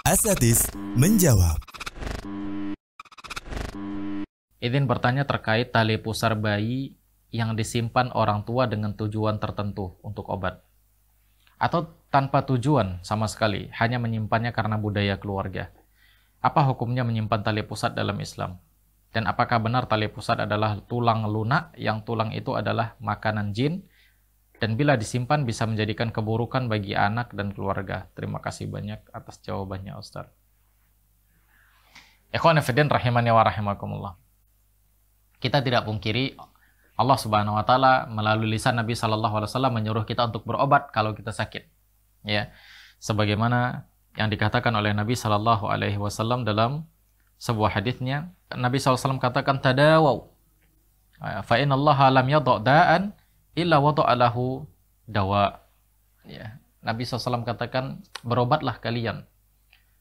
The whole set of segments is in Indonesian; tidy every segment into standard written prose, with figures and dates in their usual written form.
Asatidz menjawab. Izin bertanya terkait tali pusar bayi yang disimpan orang tua dengan tujuan tertentu untuk obat. Atau tanpa tujuan sama sekali, hanya menyimpannya karena budaya keluarga. Apa hukumnya menyimpan tali pusat dalam Islam? Dan apakah benar tali pusat adalah tulang lunak, yang tulang itu adalah makanan jin, dan bila disimpan bisa menjadikan keburukan bagi anak dan keluarga? Terima kasih banyak atas jawabannya, Ustaz. Ikhwan fillah rahimani wa rahimakumullah. Kita tidak pungkiri Allah Subhanahu wa taala melalui lisan Nabi sallallahu alaihi wasallam menyuruh kita untuk berobat kalau kita sakit. Ya. Sebagaimana yang dikatakan oleh Nabi sallallahu alaihi wasallam dalam sebuah hadisnya, Nabi sallallahu alaihi wasallam katakan tadawau. Fa innallaha lam yadha' da'an illa wada'a lahu dawa. Ya. Nabi SAW katakan, berobatlah kalian.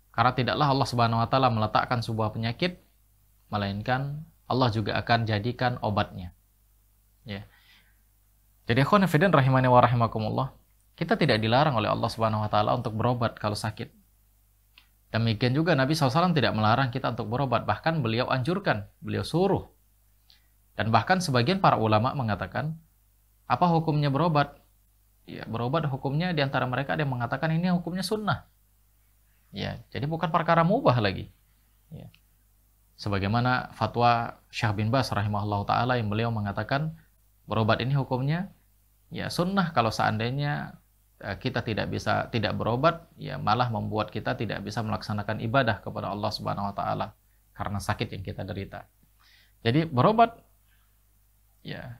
Karena tidaklah Allah Subhanahu wa taala meletakkan sebuah penyakit, melainkan Allah juga akan jadikan obatnya. Ya. Jadi ikhwan fillah rahimani wa rahimakumullah, kita tidak dilarang oleh Allah Subhanahu wa taala untuk berobat kalau sakit. Demikian juga Nabi SAW tidak melarang kita untuk berobat, bahkan beliau anjurkan, beliau suruh. Dan bahkan sebagian para ulama mengatakan, apa hukumnya berobat? Ya, berobat hukumnya diantara mereka ada yang mengatakan ini hukumnya sunnah. Ya, jadi bukan perkara mubah lagi. Ya. Sebagaimana fatwa Syekh bin Baz rahimahullah ta'ala yang beliau mengatakan berobat ini hukumnya ya sunnah, kalau seandainya kita tidak berobat, ya malah membuat kita tidak bisa melaksanakan ibadah kepada Allah Subhanahu wa taala karena sakit yang kita derita. Jadi berobat ya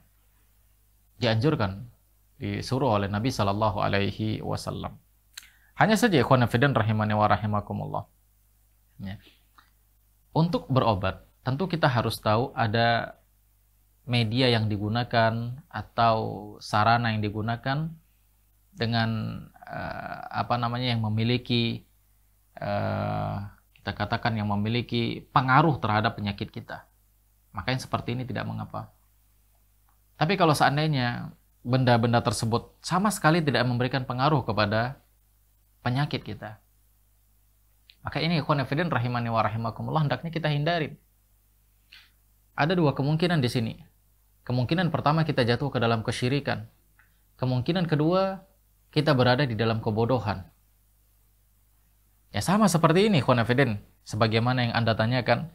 dianjurkan, disuruh oleh Nabi sallallahu alaihi wasallam. Hanya saja ikhwan fillah rahimani wa rahimakumullah. Ya. Untuk berobat, tentu kita harus tahu ada media yang digunakan atau sarana yang digunakan dengan yang memiliki kita katakan yang memiliki pengaruh terhadap penyakit kita. Maka yang seperti ini tidak mengapa. Tapi kalau seandainya benda-benda tersebut sama sekali tidak memberikan pengaruh kepada penyakit kita, maka ini ikhwan fillah rahimani wa rahimakumullah hendaknya kita hindari. Ada dua kemungkinan di sini. Kemungkinan pertama kita jatuh ke dalam kesyirikan. Kemungkinan kedua kita berada di dalam kebodohan. Ya sama seperti ini ikhwan fillah, sebagaimana yang Anda tanyakan.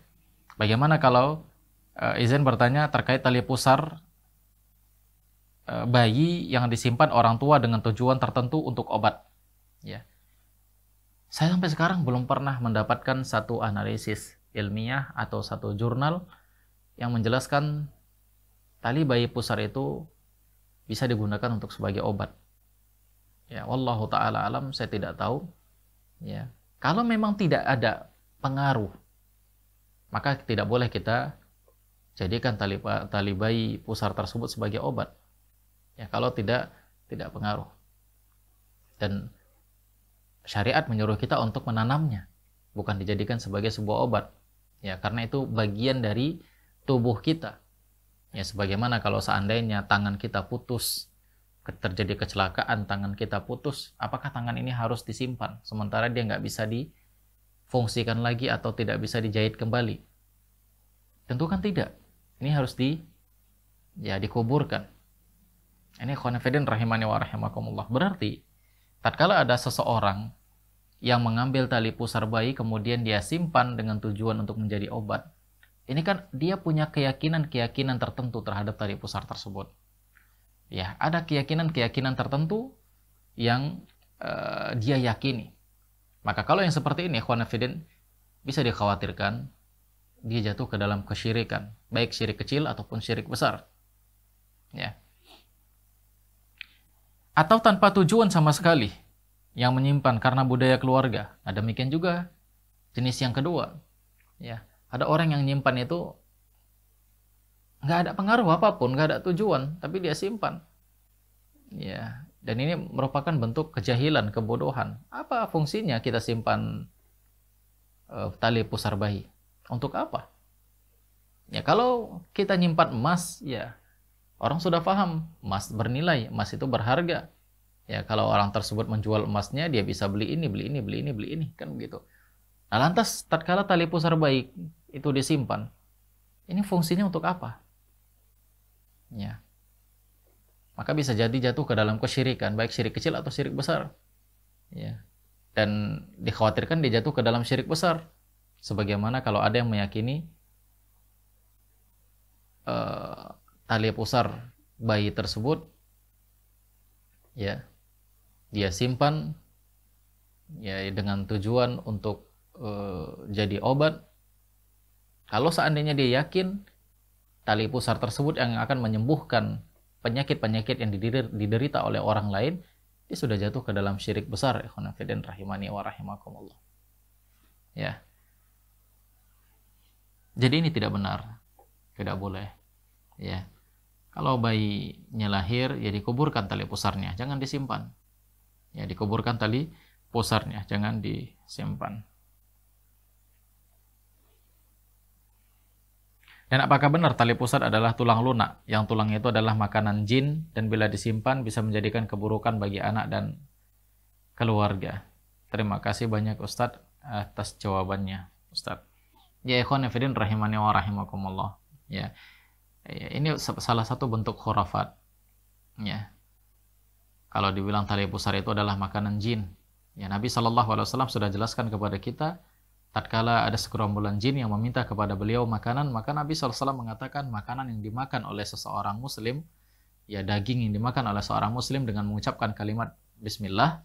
Bagaimana kalau izin bertanya terkait tali pusar bayi yang disimpan orang tua dengan tujuan tertentu untuk obat. Ya. Saya sampai sekarang belum pernah mendapatkan satu analisis ilmiah atau satu jurnal yang menjelaskan tali bayi pusar itu bisa digunakan untuk sebagai obat. Ya, wallahu taala alam, saya tidak tahu. Ya. Kalau memang tidak ada pengaruh, maka tidak boleh kita jadikan tali bayi pusar tersebut sebagai obat. Ya, kalau tidak pengaruh. Dan syariat menyuruh kita untuk menanamnya, bukan dijadikan sebagai sebuah obat. Ya, karena itu bagian dari tubuh kita. Ya, sebagaimana kalau seandainya tangan kita putus, terjadi kecelakaan, tangan kita putus, apakah tangan ini harus disimpan sementara dia nggak bisa difungsikan lagi atau tidak bisa dijahit kembali? Tentu kan tidak. Ini harus dikuburkan. Ini ikhwan fillah rahimani wa rahimakumullah. Berarti tatkala ada seseorang yang mengambil tali pusar bayi kemudian dia simpan dengan tujuan untuk menjadi obat, ini kan dia punya keyakinan tertentu terhadap tali pusar tersebut. Ya, ada keyakinan tertentu yang dia yakini. Maka kalau yang seperti ini ikhwan fillah bisa dikhawatirkan dia jatuh ke dalam kesyirikan, baik syirik kecil ataupun syirik besar. Ya. Atau tanpa tujuan sama sekali, yang menyimpan karena budaya keluarga. Nah, demikian juga jenis yang kedua. Ya, ada orang yang nyimpan itu nggak ada pengaruh apapun, nggak ada tujuan, tapi dia simpan. Ya, dan ini merupakan bentuk kejahilan, kebodohan. Apa fungsinya kita simpan tali pusar bayi? Untuk apa? Ya, kalau kita nyimpan emas, ya orang sudah paham, emas bernilai, emas itu berharga. Ya, kalau orang tersebut menjual emasnya, dia bisa beli ini, kan begitu. Nah, lantas tatkala tali pusar bayi itu disimpan, ini fungsinya untuk apa? Ya. Maka bisa jadi jatuh ke dalam kesyirikan, baik syirik kecil atau syirik besar. Ya. Dan dikhawatirkan dia jatuh ke dalam syirik besar. Sebagaimana kalau ada yang meyakini tali pusar bayi tersebut, ya, dia simpan ya dengan tujuan untuk jadi obat. Kalau seandainya dia yakin tali pusar tersebut yang akan menyembuhkan penyakit-penyakit yang diderita oleh orang lain, dia sudah jatuh ke dalam syirik besar. Ikhwan fillah rahimani wa rahimakumullah. Ya. Jadi ini tidak benar. Tidak boleh. Ya. Kalau bayinya lahir, ya dikuburkan tali pusarnya, jangan disimpan. Ya, dikuburkan tali pusarnya, jangan disimpan. Dan apakah benar tali pusar adalah tulang lunak, yang tulang itu adalah makanan jin, dan bila disimpan bisa menjadikan keburukan bagi anak dan keluarga? Terima kasih banyak Ustadz atas jawabannya, Ustadz. Ya ikhwan fillah rahimani wa rahimakumullah. Ya. Ini salah satu bentuk khurafat. Ya. Kalau dibilang tali pusar itu adalah makanan jin, ya Nabi SAW sudah jelaskan kepada kita, tatkala ada segerombolan jin yang meminta kepada beliau makanan, maka Nabi SAW mengatakan makanan yang dimakan oleh seseorang muslim, ya daging yang dimakan oleh seorang muslim dengan mengucapkan kalimat bismillah,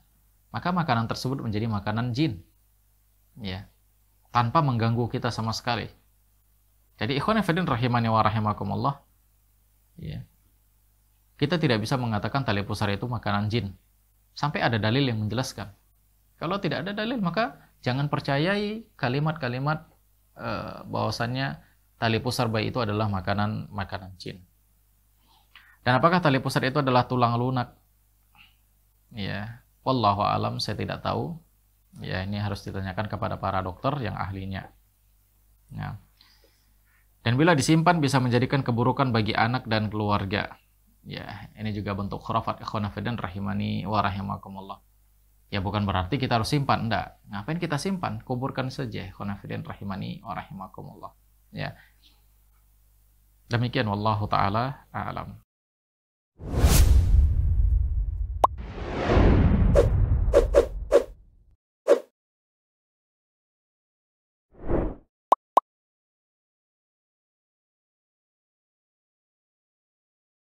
maka makanan tersebut menjadi makanan jin, ya, tanpa mengganggu kita sama sekali. Jadi ikhwan fillah rahimani wa rahimakumullah, ya, kita tidak bisa mengatakan tali pusar itu makanan jin sampai ada dalil yang menjelaskan. Kalau tidak ada dalil, maka jangan percayai kalimat-kalimat bahwasannya tali pusar bayi itu adalah makanan jin. Dan apakah tali pusar itu adalah tulang lunak? Ya, wallahu alam, saya tidak tahu. Ya, ini harus ditanyakan kepada para dokter yang ahlinya. Nah. Dan bila disimpan bisa menjadikan keburukan bagi anak dan keluarga. Ya, ini juga bentuk khurafat ikhwan fillah rahimani wa rahimakumullah. Ya bukan berarti kita harus simpan, enggak. Ngapain kita simpan? Kuburkan saja ikhwan fillah rahimani wa rahimakumullah. Ya. Demikian wallahu taala a'lam.